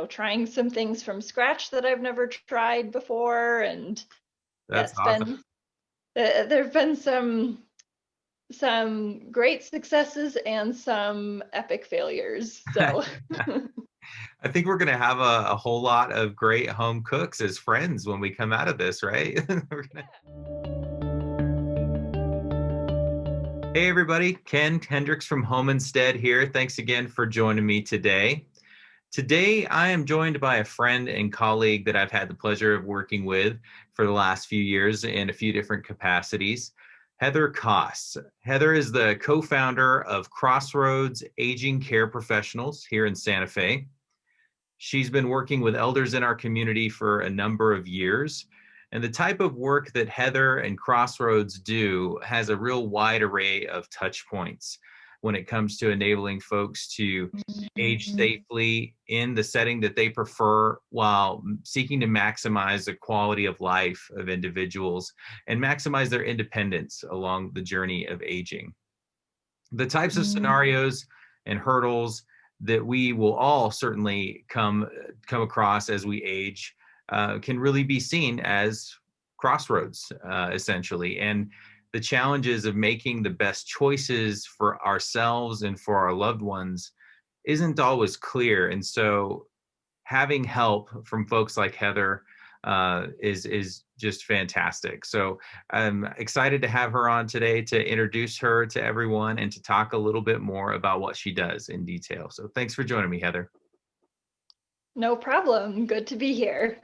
trying some things from scratch that I've never tried before, and That's that's awesome. been there've been some great successes and some epic failures. So I think we're going to have a whole lot of great home cooks as friends when we come out of this, right? Hey, everybody. Ken Hendricks from Home Instead here. Thanks again for joining me today. Today, I am joined by a friend and colleague that I've had the pleasure of working with for the last few years in a few different capacities, Heather Coss. Heather is the co-founder of Crossroads Aging Care Professionals here in Santa Fe. She's been working with elders in our community for a number of years. And the type of work that Heather and Crossroads do has a real wide array of touch points when it comes to enabling folks to age safely in the setting that they prefer while seeking to maximize the quality of life of individuals and maximize their independence along the journey of aging. The types of scenarios and hurdles that we will all certainly come across as we age can really be seen as crossroads, essentially. And the challenges of making the best choices for ourselves and for our loved ones isn't always clear. And so having help from folks like Heather is just fantastic. So I'm excited to have her on today to introduce her to everyone and to talk a little bit more about what she does in detail. So thanks for joining me, Heather. no problem. Good to be here.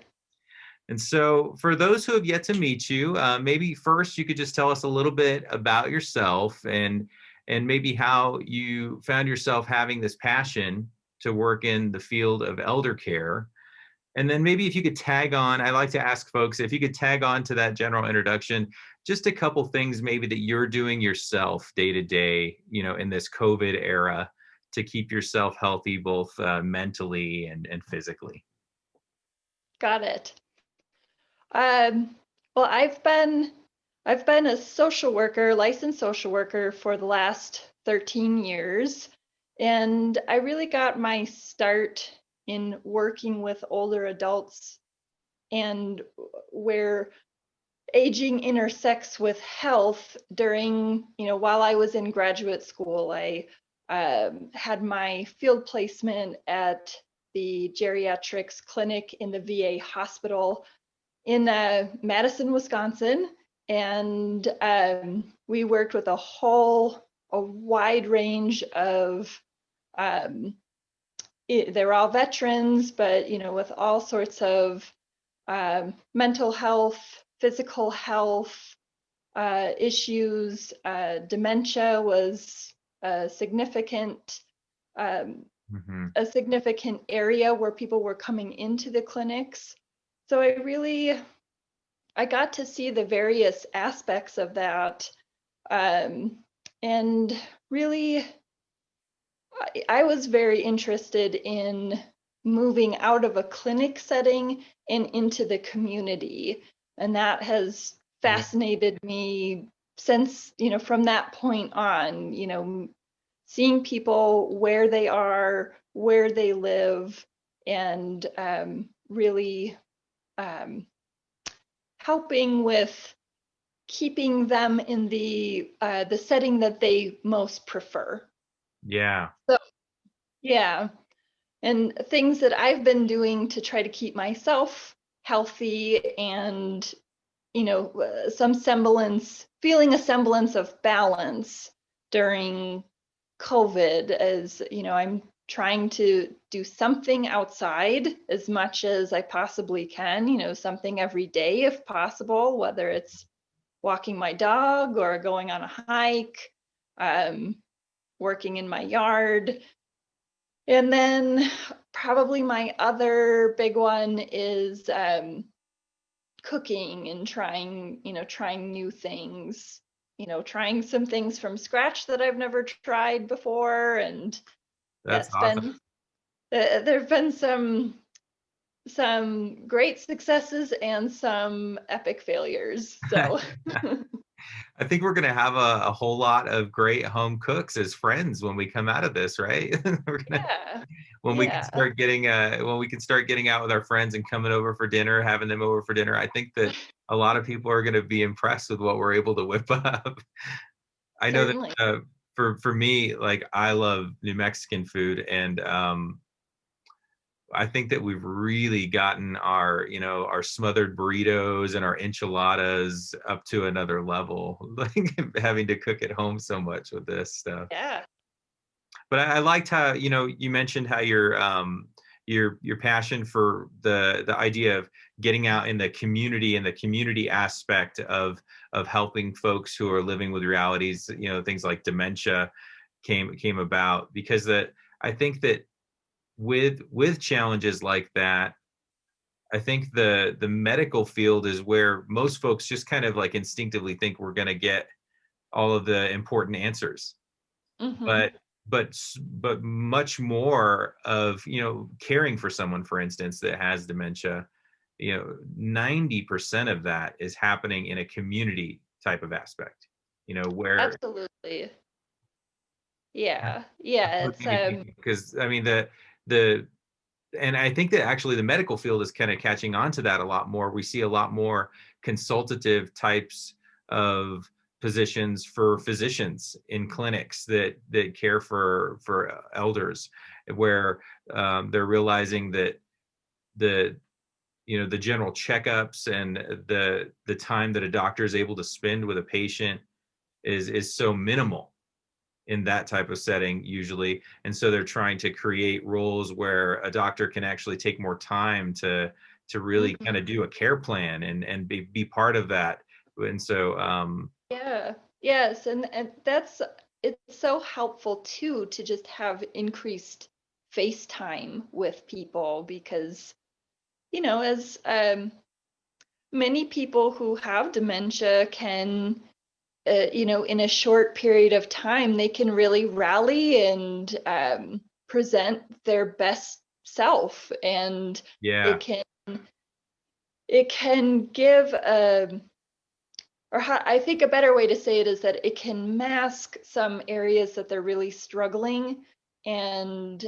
And so for those who have yet to meet you, maybe first you could just tell us a little bit about yourself and maybe how you found yourself having this passion to work in the field of elder care. And then maybe if you could tag on, I like to ask folks if you could tag on to that general introduction, just a couple things maybe that you're doing yourself day to day, in this COVID era to keep yourself healthy, both mentally and physically. Got it. Well, I've been a social worker, licensed social worker for the last 13 years, and I really got my start in working with older adults and where aging intersects with health during, while I was in graduate school. I had my field placement at the geriatrics clinic in the VA hospital in Madison, Wisconsin, and we worked with a wide range of. They're all veterans, but with all sorts of mental health, physical health issues. Dementia was a significant um, Hmm. a significant area where people were coming into the clinics. So I got to see the various aspects of that, um, and really, I was very interested in moving out of a clinic setting and into the community, and that has Yeah. fascinated me since, from that point on. Seeing people where they are, where they live, and really um, helping with keeping them in the setting that they most prefer. Yeah. So yeah, and things that I've been doing to try to keep myself healthy and feeling a semblance of balance during COVID, as I'm trying to do something outside as much as I possibly can, something every day if possible, whether it's walking my dog or going on a hike, um, working in my yard. And then probably my other big one is cooking and trying new things, trying some things from scratch that I've never tried before. And That's that's awesome. been, there've been some great successes and some epic failures. So I think we're going to have a whole lot of great home cooks as friends when we come out of this, right? We're gonna, Yeah. when we can Yeah. start getting when we can start getting out with our friends and coming over for dinner, having them over for dinner. I think that a lot of people are going to be impressed with what we're able to whip up. I know that Certainly. for me, like I love New Mexican food, and I think that we've really gotten our, our smothered burritos and our enchiladas up to another level, like having to cook at home so much with this stuff. Yeah. But I liked how, you mentioned how your passion for the idea of getting out in the community and the community aspect of helping folks who are living with realities, things like dementia came about because that I think that with challenges like that, I think the medical field is where most folks just kind of like instinctively think we're going to get all of the important answers. Hmm. But much more of, caring for someone, for instance, that has dementia, 90% of that is happening in a community type of aspect, where Absolutely. Yeah. Yeah. It's because I mean the and I think that actually the medical field is kind of catching on to that a lot more. We see a lot more consultative types of positions for physicians in clinics that care for elders, where they're realizing that the the general checkups and the time that a doctor is able to spend with a patient is so minimal in that type of setting usually, and so they're trying to create roles where a doctor can actually take more time to really kind mhm. of do a care plan and be part of that. And so Yeah. Yes. And that's it's so helpful too to just have increased face time with people because, as many people who have dementia can in a short period of time, they can really rally and present their best self, and yeah, it can it can give I think a better way to say it is that it can mask some areas that they're really struggling, and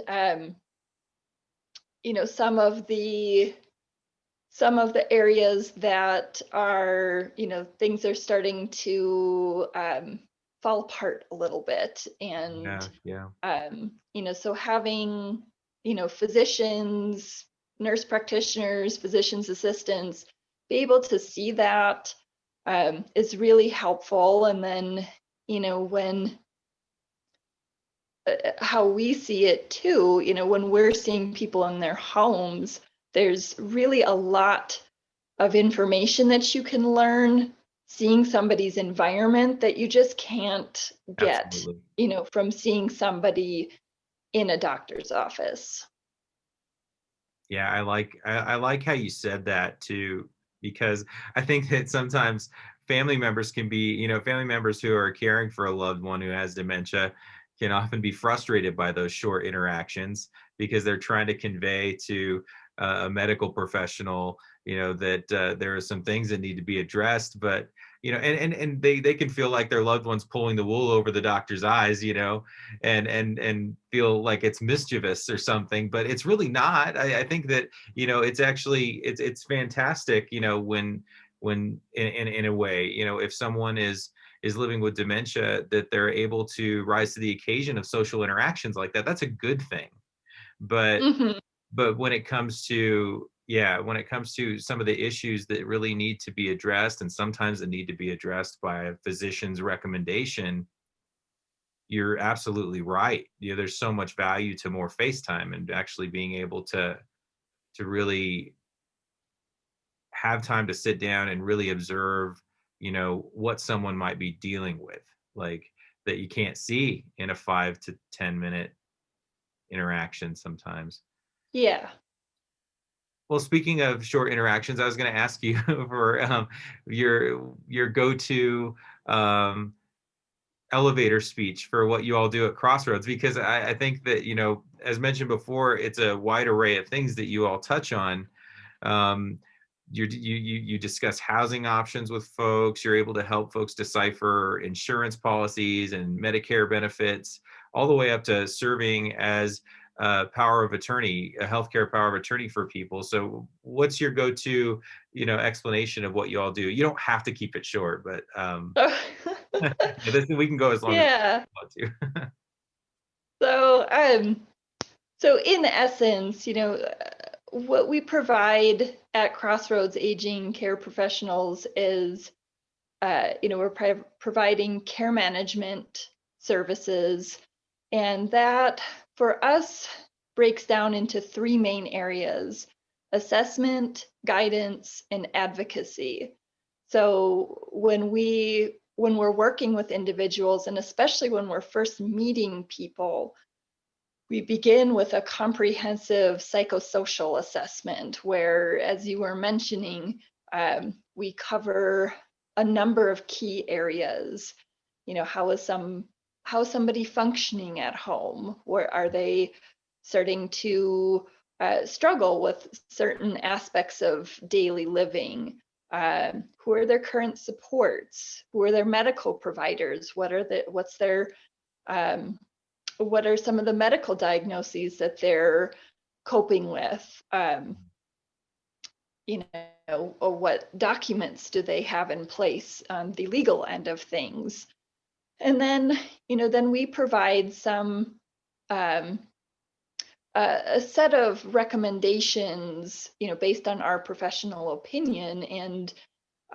some of the areas that are, things are starting to fall apart a little bit. And, yeah, yeah, so having, physicians, nurse practitioners, physician's assistants be able to see that is really helpful. And then, when how we see it too, when we're seeing people in their homes, there's really a lot of information that you can learn seeing somebody's environment that you just can't get, absolutely. from seeing somebody in a doctor's office. Yeah, I like how you said that too, because I think that sometimes family members can be, family members who are caring for a loved one who has dementia can often be frustrated by those short interactions because they're trying to convey to a medical professional, that there are some things that need to be addressed, but and they can feel like their loved one's pulling the wool over the doctor's eyes, and feel like it's mischievous or something, but it's really not. I think that it's actually it's fantastic, when in a way, if someone is living with dementia, that they're able to rise to the occasion of social interactions like that. That's a good thing. but Hmm. but when it comes to, yeah, when it comes to some of the issues that really need to be addressed, and sometimes that need to be addressed by a physician's recommendation, you're absolutely right. There's so much value to more face time and actually being able to really have time to sit down and really observe, what someone might be dealing with, like that you can't see in a 5 to 10 minute interaction sometimes. Yeah. Well, speaking of short interactions, I was going to ask you for your go-to um, elevator speech for what you all do at Crossroads, because I think that, as mentioned before, it's a wide array of things that you all touch on. Um, you discuss housing options with folks. You're able to help folks decipher insurance policies and Medicare benefits, all the way up to serving as power of attorney, a healthcare power of attorney for people. So what's your go-to, explanation of what you all do? You don't have to keep it short, but we can go as long as Yeah. we want to. So, so in essence, what we provide at Crossroads Aging Care Professionals is, we're providing care management services, and that for us breaks down into three main areas: assessment, guidance, and advocacy. So when we're working with individuals, and especially when we're first meeting people, we begin with a comprehensive psychosocial assessment where, as you were mentioning, we cover a number of key areas. How is somebody functioning at home? Where are they starting to struggle with certain aspects of daily living? Who are their current supports? Who are their medical providers? Um, what are some of the medical diagnoses that they're coping with? Or what documents do they have in place on the legal end of things? And then, then we provide some a set of recommendations, based on our professional opinion, and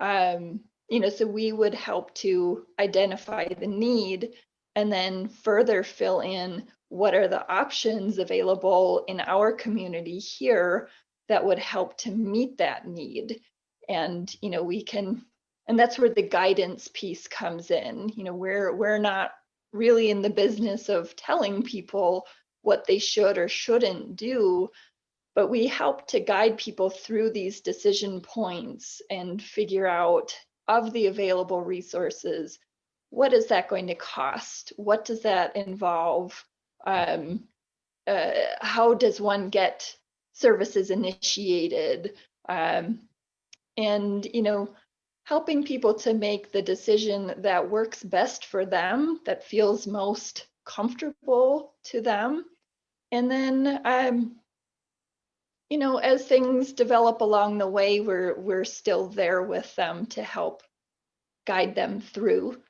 so we would help to identify the need and then further fill in what are the options available in our community here that would help to meet that need. And and that's where the guidance piece comes in. We're not really in the business of telling people what they should or shouldn't do, but we help to guide people through these decision points and figure out, of the available resources, what is that going to cost? What does that involve? How does one get services initiated? And, helping people to make the decision that works best for them, that feels most comfortable to them. And then, as things develop along the way, we're still there with them to help guide them through.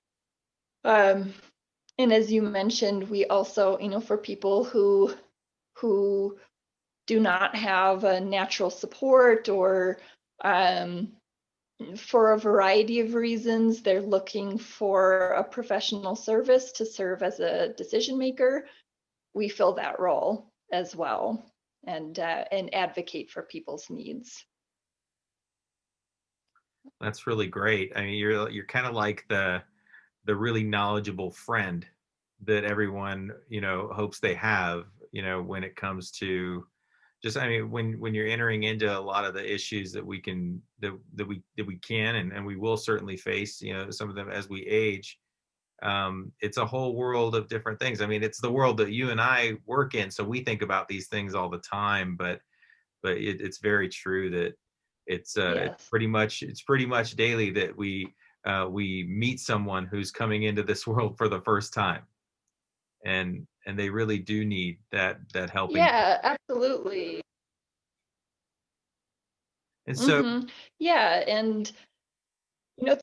And as you mentioned, we also, for people who do not have a natural support, or for a variety of reasons, they're looking for a professional service to serve as a decision maker, we fill that role as well, and advocate for people's needs. That's really great. I mean, you're kind of like the really knowledgeable friend that everyone, hopes they have, when it comes to just, I mean, when you're entering into a lot of the issues that we can and we will certainly face, some of them as we age. It's a whole world of different things. I mean, it's the world that you and I work in, so we think about these things all the time, but it's very true that Yes. it's pretty much daily that we meet someone who's coming into this world for the first time, and they really do need that helping. Yeah, absolutely. And so, Yeah, and there's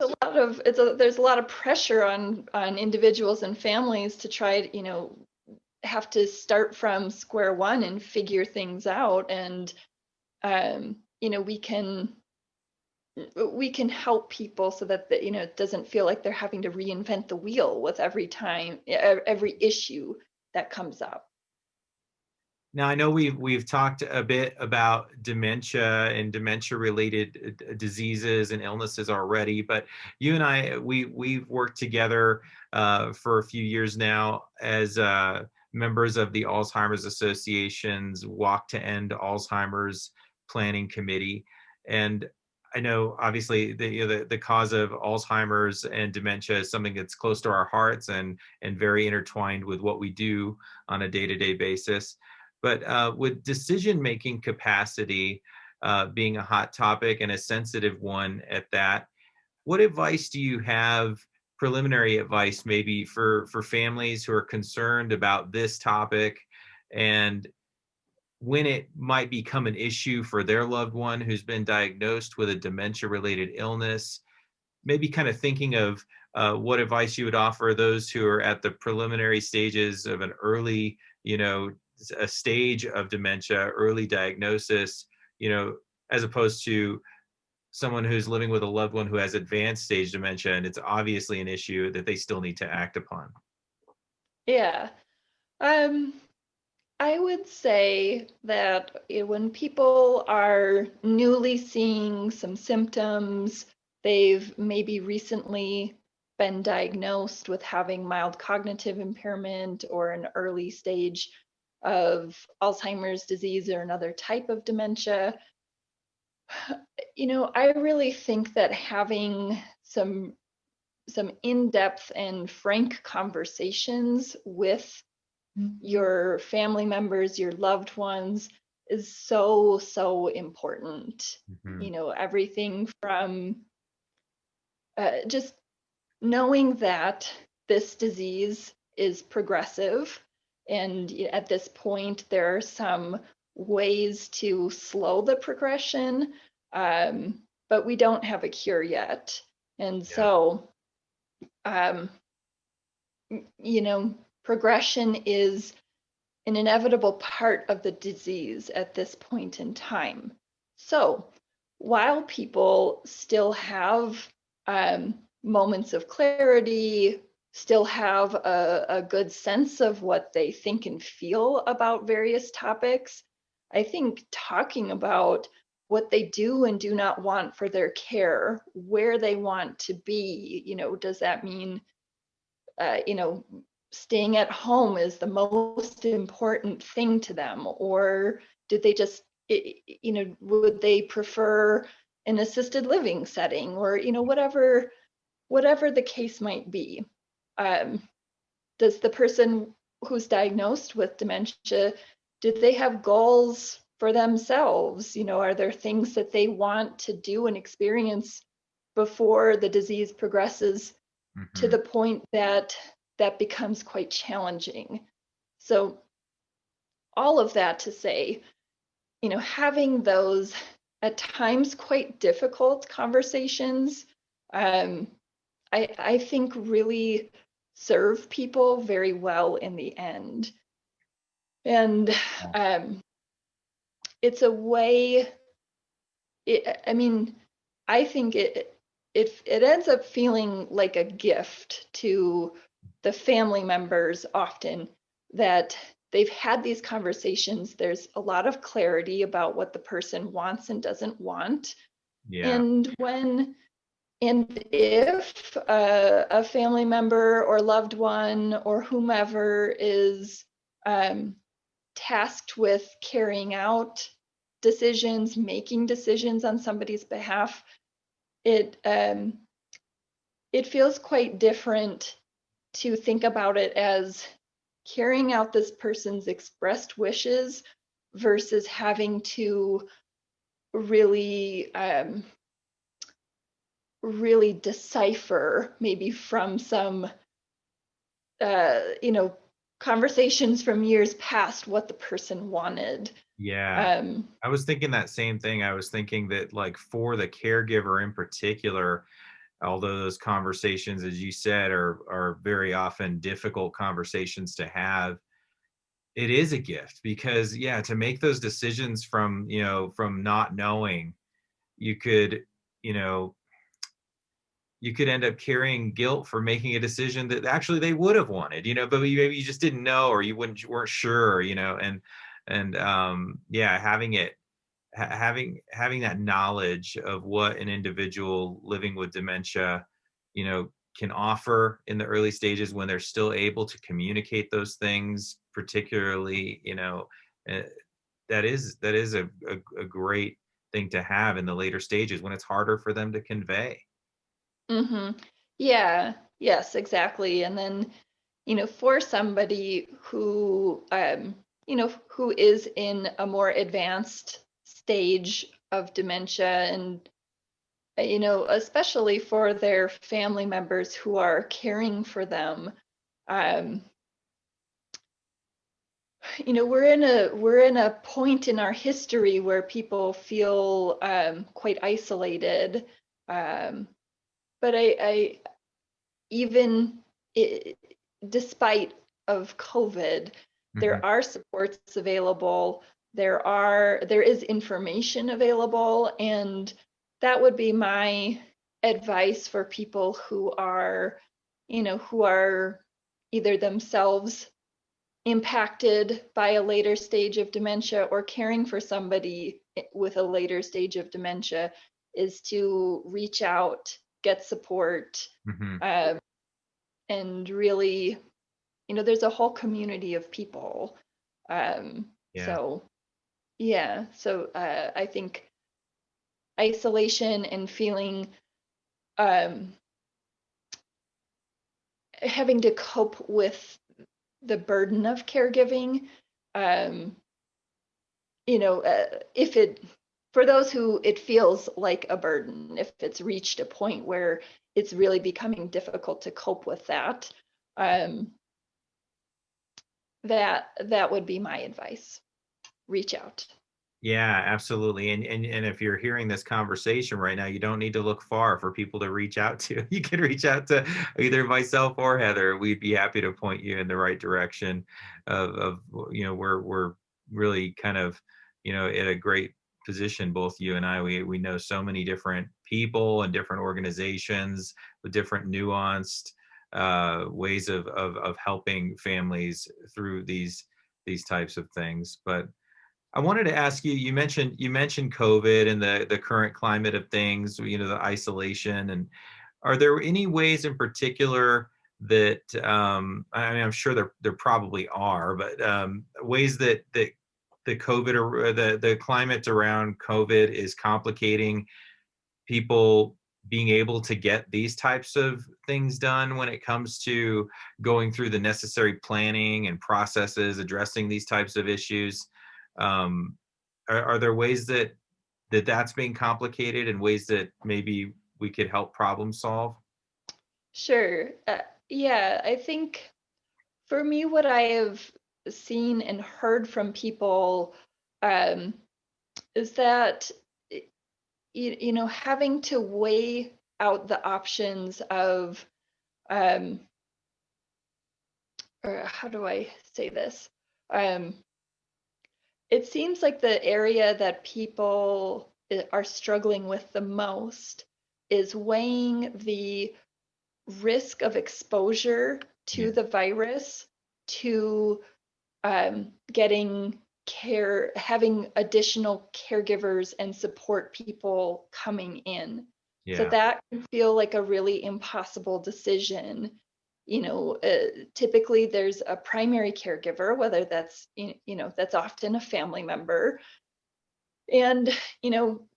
a lot of pressure on individuals and families to try, have to start from square one and figure things out. And we can help people so that it doesn't feel like they're having to reinvent the wheel with every issue that comes up. now I know we've talked a bit about dementia and dementia related diseases and illnesses already, but you and I we've worked together for a few years now as members of the Alzheimer's Association's Walk to End Alzheimer's Planning Committee. And I know obviously the cause of Alzheimer's and dementia is something that's close to our hearts and very intertwined with what we do on a day-to-day basis. But with decision-making capacity, being a hot topic and a sensitive one at that. What advice do you have, preliminary advice maybe for families who are concerned about this topic, and when it might become an issue for their loved one who's been diagnosed with a dementia related illness? Maybe kind of thinking of what advice you would offer those who are at the preliminary stages of an early, a stage of dementia, early diagnosis, as opposed to someone who's living with a loved one who has advanced stage dementia and it's obviously an issue that they still need to act upon. Yeah. Um, I would say that when people are newly seeing some symptoms, they've maybe recently been diagnosed with having mild cognitive impairment or an early stage of Alzheimer's disease or another type of dementia. I really think that having some in-depth and frank conversations with your family members, your loved ones is so, so important. Mhm. Everything from just knowing that this disease is progressive. And at this point, there are some ways to slow the progression, but we don't have a cure yet. And Yeah. so, um, progression is an inevitable part of the disease at this point in time. So while people still have moments of clarity, still have a good sense of what they think and feel about various topics, I think talking about what they do and do not want for their care, where they want to be, does that mean uh, you know, staying at home is the most important thing to them? Or did they just, would they prefer an assisted living setting or, whatever the case might be? Um, does the person who's diagnosed with dementia, do they have goals for themselves? Are there things that they want to do and experience before the disease progresses to Hmm. the point that that becomes quite challenging? So all of that to say, having those at times quite difficult conversations, um, I think really serve people very well in the end. And um, it's a way, I mean, I think it ends up feeling like a gift to the family members often, that they've had these conversations. There's a lot of clarity about what the person wants and doesn't want. Yeah. And if a family member or loved one or whomever is um, tasked with carrying out decisions, making decisions on somebody's behalf, it it feels quite different to think about it as carrying out this person's expressed wishes versus having to really really decipher maybe from some conversations from years past what the person wanted. Yeah. um I was thinking that same thing. I was thinking that, like, for the caregiver in particular, although those conversations, as you said, are very often difficult conversations to have, it is a gift because, yeah, to make those decisions from not knowing, you could, you know, you could end up carrying guilt for making a decision that actually they would have wanted, but maybe you just didn't know, or you weren't sure, and yeah, having that knowledge of what an individual living with dementia, can offer in the early stages when they're still able to communicate those things, particularly, uh, that is a great thing to have in the later stages when it's harder for them to convey. hmm yeah, yes, exactly. And then for somebody who who is in a more advanced stage of dementia, and especially for their family members who are caring for them. um, we're in a point in our history where people feel quite isolated. um, but I even I despite of COVID, Hmm. there are supports available. There is information available, and that would be my advice for people who are either themselves impacted by a later stage of dementia or caring for somebody with a later stage of dementia, is to reach out, get support, Hmm. um, and really, there's a whole community of people. Yeah. So yeah, so I think isolation and feeling, um, having to cope with the burden of caregiving, um, if it, for those who it feels like a burden, if it's reached a point where it's really becoming difficult to cope with that, um, that would be my advice. Reach out. Yeah, absolutely. And if you're hearing this conversation right now, you don't need to look far for people to reach out to. You can reach out to either myself or Heather. We'd be happy to point you in the right direction of we're really kind of, in a great position, both you and I. We know so many different people and different organizations with different nuanced ways of helping families through these types of things. But I wanted to ask you, you mentioned COVID and the current climate of things, the isolation. And are there any ways in particular that, I mean, I'm sure there probably are, but ways that the COVID or the climate around COVID is complicating people being able to get these types of things done when it comes to going through the necessary planning and processes addressing these types of issues? um, are there ways that's being complicated and ways that maybe we could help problem solve? Sure. Yeah, I think for me, what I have seen and heard from people, um, is that having to weigh out the options of, um, or how do I say this? Um, it seems like the area that people are struggling with the most is weighing the risk of exposure Yeah. to the virus, to getting care, having additional caregivers and support people coming in. So Yeah. that can feel like a really impossible decision. Typically there's a primary caregiver, whether that's often a family member, and you know,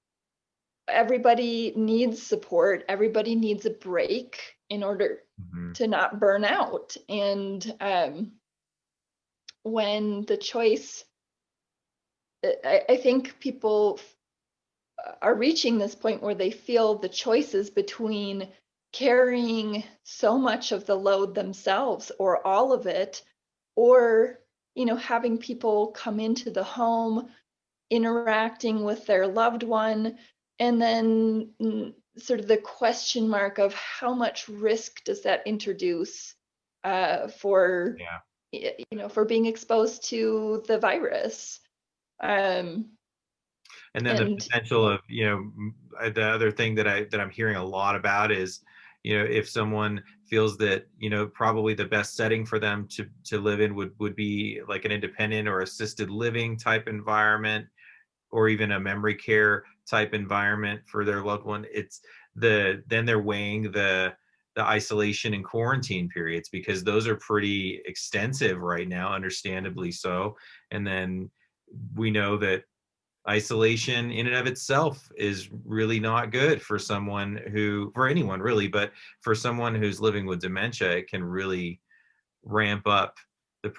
everybody needs support. Everybody needs a break in order Hmm. to not burn out. And when the choice, I think people are reaching this point where they feel the choices between carrying so much of the load themselves or all of it, or having people come into the home, interacting with their loved one, and then sort of the question mark of how much risk does that introduce, for Yeah. for being exposed to the virus. um, And then the and potential of, the other thing that I'm hearing a lot about is, if someone feels that, probably the best setting for them to live in would be like an independent or assisted living type environment, or even a memory care type environment for their loved one. It's then they're weighing the isolation and quarantine periods, because those are pretty extensive right now, understandably so. And then we know that isolation in and of itself is really not good for for anyone really, but for someone who's living with dementia, it can really ramp up the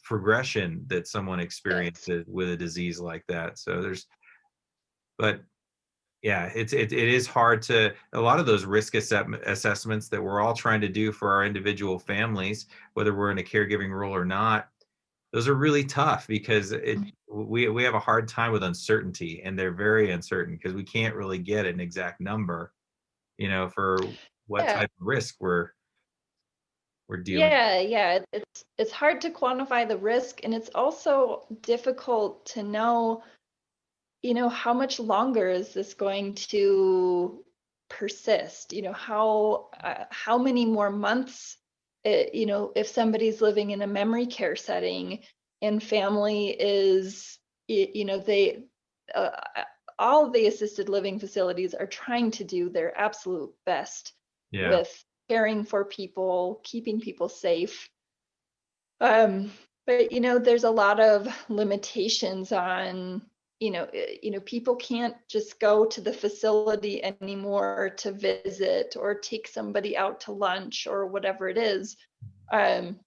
progression that someone yes, experiences with a disease like that. So But yeah, it is hard to a lot of those risk assessments that we're all trying to do for our individual families, whether we're in a caregiving role or not. Those are really tough because we have a hard time with uncertainty, and they're very uncertain because we can't really get an exact number, for what Yeah, type of risk we're dealing. yeah. It's hard to quantify the risk, and it's also difficult to know, how much longer is this going to persist? How many more months, if somebody's living in a memory care setting and family is, they, uh, all of the assisted living facilities are trying to do their absolute best Yeah, with caring for people, keeping people safe. Um, but there's a lot of limitations on, people can't just go to the facility anymore to visit or take somebody out to lunch or whatever it is. And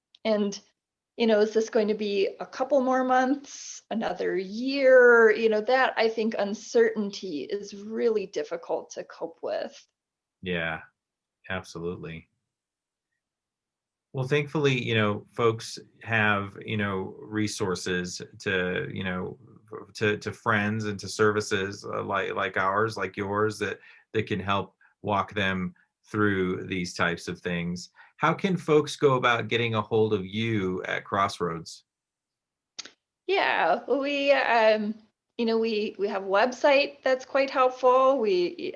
is this going to be a couple more months, another year? That I think uncertainty is really difficult to cope with. yeah, absolutely. Well, thankfully, folks have, resources to, to friends and to services like ours, like yours, that can help walk them through these types of things. How can folks go about getting a hold of you at Crossroads? Yeah, we have a website that's quite helpful. We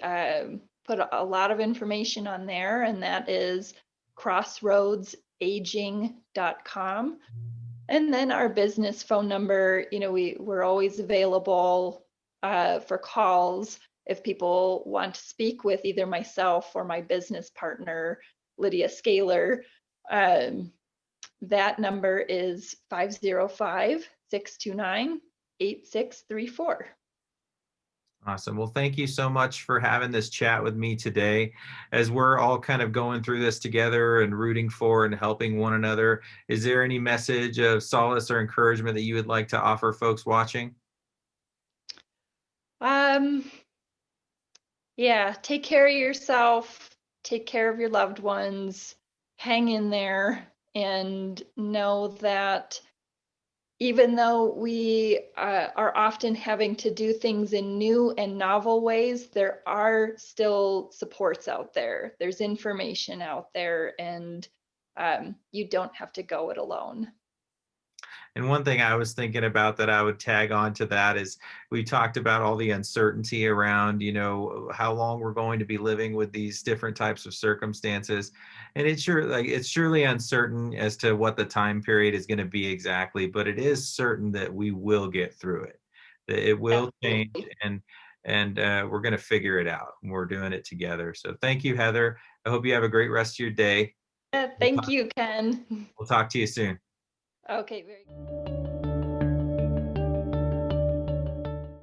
put a lot of information on there, and that is crossroadsaging.com. And then our business phone number, we're always available for calls if people want to speak with either myself or my business partner, Lydia Scaler. Um, that number is 505-629-8634. Awesome. Well, thank you so much for having this chat with me today. As we're all kind of going through this together and rooting for and helping one another, is there any message of solace or encouragement that you would like to offer folks watching? Um, yeah, take care of yourself, take care of your loved ones, hang in there, and know that even though we are often having to do things in new and novel ways, there are still supports out there. There's information out there, and you don't have to go it alone. And one thing I was thinking about that I would tag on to that is we talked about all the uncertainty around, how long we're going to be living with these different types of circumstances. And it's surely uncertain as to what the time period is going to be exactly, but it is certain that we will get through it. That it will change, Absolutely. and we're going to figure it out. And we're doing it together. So thank you, Heather. I hope you have a great rest of your day. Yeah, We'll thank talk, you, Ken. we'll talk to you soon. Okay, very good.